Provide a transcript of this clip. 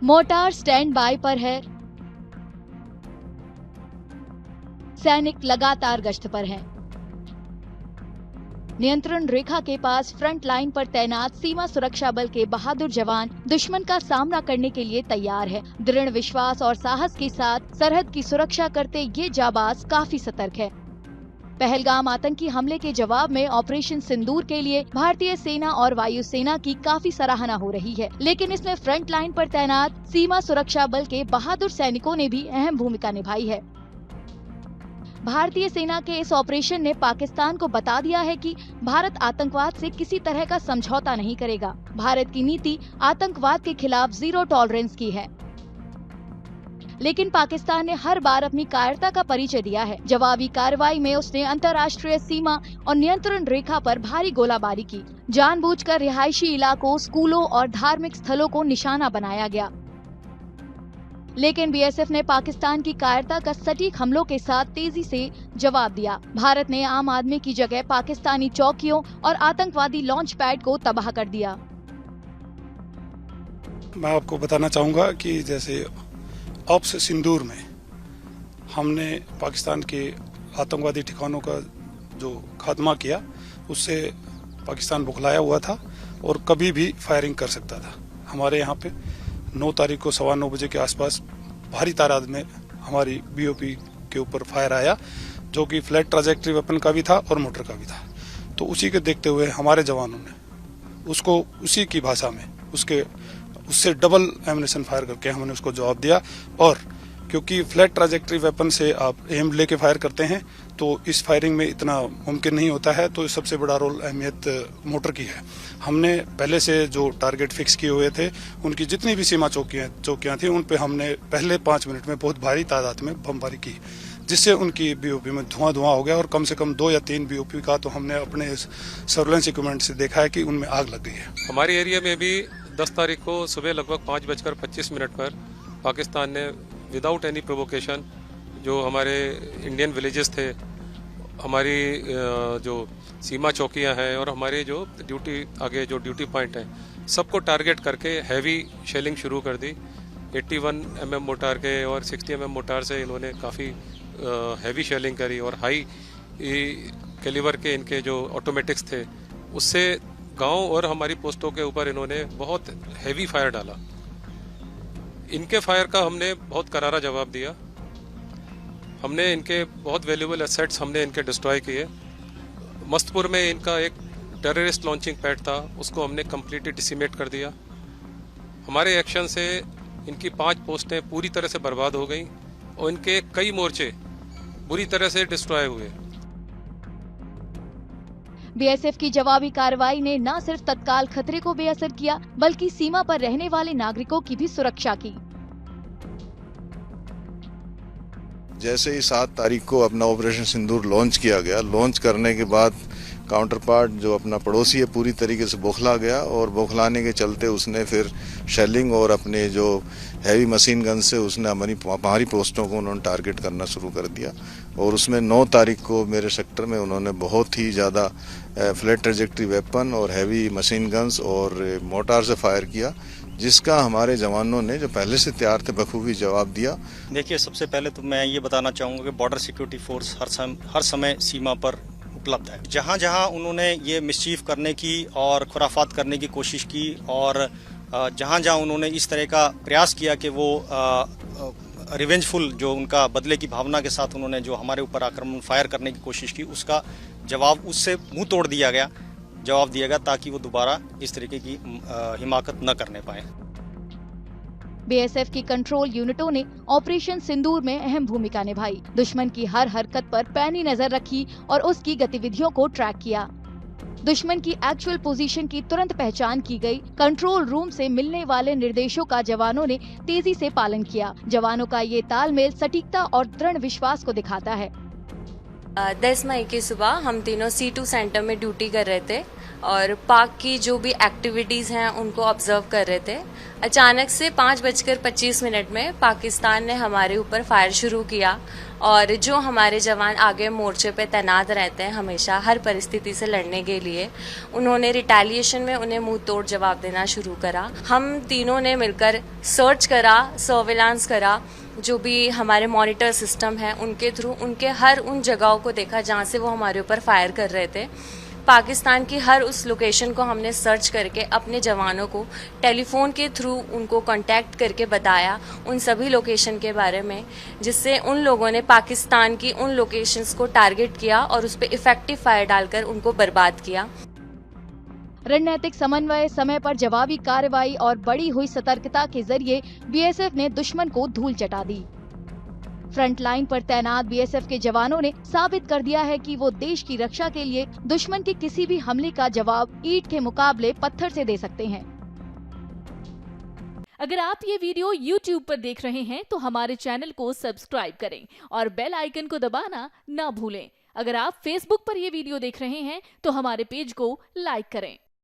Mortar stand by पर है, सैनिक लगातार गश्त पर हैं। नियंत्रण रेखा के पास फ्रंट लाइन पर तैनात सीमा सुरक्षा बल के बहादुर जवान दुश्मन का सामना करने के लिए तैयार है। दृढ़ विश्वास और साहस के साथ सरहद की सुरक्षा करते ये जाबाज काफी सतर्क है। पहलगाम आतंकी हमले के जवाब में ऑपरेशन सिंदूर के लिए भारतीय सेना और वायुसेना की काफी सराहना हो रही है, लेकिन इसमें फ्रंट लाइन पर तैनात सीमा सुरक्षा बल के बहादुर सैनिकों ने भी अहम भूमिका निभाई है। भारतीय सेना के इस ऑपरेशन ने पाकिस्तान को बता दिया है कि भारत आतंकवाद से किसी तरह का समझौता नहीं करेगा। भारत की नीति आतंकवाद के खिलाफ जीरो टॉलरेंस की है, लेकिन पाकिस्तान ने हर बार अपनी कायरता का परिचय दिया है। जवाबी कार्रवाई में उसने अंतर्राष्ट्रीय सीमा और नियंत्रण रेखा पर भारी गोलाबारी की। जानबूझकर रिहायशी इलाकों, स्कूलों और धार्मिक स्थलों को निशाना बनाया गया, लेकिन बीएसएफ ने पाकिस्तान की कायरता का सटीक हमलों के साथ तेजी से जवाब दिया। भारत ने आम आदमी की जगह पाकिस्तानी चौकियों और आतंकवादी लॉन्च पैड को तबाह कर दिया। मैं आपको बताना चाहूँगा कि जैसे ऑप्स सिंदूर में हमने पाकिस्तान के आतंकवादी ठिकानों का जो खात्मा किया, उससे पाकिस्तान बुखलाया हुआ था और कभी भी फायरिंग कर सकता था। हमारे यहाँ पे 9 तारीख को 9:15 बजे के आसपास भारी तादाद में हमारी बीओपी के ऊपर फायर आया, जो कि फ्लैट ट्रैजेक्टरी वेपन का भी था और मोटर का भी था। तो उसी के देखते हुए हमारे जवानों ने उसको उसी की भाषा में उससे डबल एमिनेशन फायर करके हमने उसको जवाब दिया। और क्योंकि फ्लैट ट्रैजेक्टरी वेपन से आप एम लेके फायर करते हैं, तो इस फायरिंग में इतना मुमकिन नहीं होता है। तो सबसे बड़ा रोल अहमियत मोटर की है। हमने पहले से जो टारगेट फिक्स किए हुए थे, उनकी जितनी भी सीमा चौकियां थी, उन पे हमने पहले 5 मिनट में बहुत भारी तादाद में बमबारी की, जिससे उनकी बीओपी में धुआं हो गया। और कम से कम 2 या 3 बीओपी का तो हमने अपने सर्वेलेंस इक्विपमेंट से देखा है कि उनमें आग लग गई है। हमारे एरिया में भी 10 तारीख को सुबह लगभग 5:25 पर पाकिस्तान ने विदाउट एनी प्रोवोकेशन जो हमारे इंडियन विलेजेस थे, हमारी जो सीमा चौकियां हैं और हमारे जो ड्यूटी पॉइंट हैं, सबको टारगेट करके हैवी शेलिंग शुरू कर दी। 81 mm मोटार के और 60 mm मोटार से इन्होंने काफ़ी हैवी शेलिंग करी और हाई कैलिबर के इनके जो ऑटोमेटिक्स थे, उससे गांव और हमारी पोस्टों के ऊपर इन्होंने बहुत हैवी फायर डाला। इनके फायर का हमने बहुत करारा जवाब दिया। हमने इनके बहुत वैल्यूएबल एसेट्स हमने इनके डिस्ट्रॉय किए। मस्तपुर में इनका एक टेररिस्ट लॉन्चिंग पैड था, उसको हमने कम्प्लीटली डिसिमेट कर दिया। हमारे एक्शन से इनकी 5 पोस्टें पूरी तरह से बर्बाद हो गई और इनके कई मोर्चे बुरी तरह से डिस्ट्रॉय हुए। बीएसएफ की जवाबी कार्रवाई ने न सिर्फ तत्काल खतरे को बेअसर किया, बल्कि सीमा पर रहने वाले नागरिकों की भी सुरक्षा की। जैसे ही 7 तारीख को अपना ऑपरेशन सिंदूर लॉन्च किया गया, लॉन्च करने के बाद काउंटर पार्ट जो अपना पड़ोसी है पूरी तरीके से बौखला गया और बौखलाने के चलते उसने फिर शेलिंग और अपने जो हैवी मशीन गन से उसने हमारी पोस्टों को उन्होंने टारगेट करना शुरू कर दिया। और उसमें 9 तारीख को मेरे सेक्टर में उन्होंने बहुत ही ज़्यादा फ्लैट ट्रैजेक्टरी वेपन और हैवी मशीन गन्स और मोटार से फायर किया, जिसका हमारे जवानों ने जो पहले से तैयार थे बखूबी जवाब दिया। देखिए, सबसे पहले तो मैं ये बताना चाहूँगा कि बॉर्डर सिक्योरिटी फोर्स हर समय सीमा पर उपलब्ध है। जहाँ जहाँ उन्होंने ये मिसचीफ करने की और खुराफात करने की कोशिश की और जहाँ जहाँ उन्होंने इस तरह का प्रयास किया कि वो रिवेंजफुल जो उनका बदले की भावना के साथ उन्होंने जो हमारे ऊपर आक्रमण फायर करने की कोशिश की, उसका जवाब उससे मुंह तोड़ दिया गया, जवाब दिया गया, ताकि वो दोबारा इस तरीके की हिमाकत न करने पाए। बीएसएफ की कंट्रोल यूनिटों ने ऑपरेशन सिंदूर में अहम भूमिका निभाई। दुश्मन की हर हरकत पर पैनी नजर रखी और उसकी गतिविधियों को ट्रैक किया। दुश्मन की एक्चुअल पोजीशन की तुरंत पहचान की गई। कंट्रोल रूम से मिलने वाले निर्देशों का जवानों ने तेजी से पालन किया। जवानों का ये तालमेल सटीकता और दृढ़ विश्वास को दिखाता है। 10 मई की सुबह हम तीनों C2 सेंटर में ड्यूटी कर रहे थे और पाक की जो भी एक्टिविटीज़ हैं उनको ऑब्जर्व कर रहे थे। अचानक से 5:25 में पाकिस्तान ने हमारे ऊपर फायर शुरू किया और जो हमारे जवान आगे मोर्चे पे तैनात रहते हैं हमेशा हर परिस्थिति से लड़ने के लिए, उन्होंने रिटेलिएशन में उन्हें मुंह तोड़ जवाब देना शुरू करा। हम तीनों ने मिलकर सर्च करा, सर्विलांस करा, जो भी हमारे मॉनिटर सिस्टम है उनके थ्रू उनके हर उन जगहों को देखा जहाँ से वो हमारे ऊपर फायर कर रहे थे। पाकिस्तान की हर उस लोकेशन को हमने सर्च करके अपने जवानों को टेलीफोन के थ्रू उनको कांटेक्ट करके बताया उन सभी लोकेशन के बारे में, जिससे उन लोगों ने पाकिस्तान की उन लोकेशंस को टारगेट किया और उस पर इफेक्टिव फायर डालकर उनको बर्बाद किया। रणनीतिक समन्वय, समय पर जवाबी कार्रवाई और बढ़ी हुई सतर्कता के जरिए बीएसएफ ने दुश्मन को धूल चटा दी। फ्रंट लाइन पर तैनात बीएसएफ के जवानों ने साबित कर दिया है कि वो देश की रक्षा के लिए दुश्मन के किसी भी हमले का जवाब ईंट के मुकाबले पत्थर से दे सकते हैं। अगर आप ये वीडियो YouTube पर देख रहे हैं तो हमारे चैनल को सब्सक्राइब करें और बेल आइकन को दबाना ना भूलें। अगर आप Facebook पर ये वीडियो देख रहे हैं तो हमारे पेज को लाइक करें।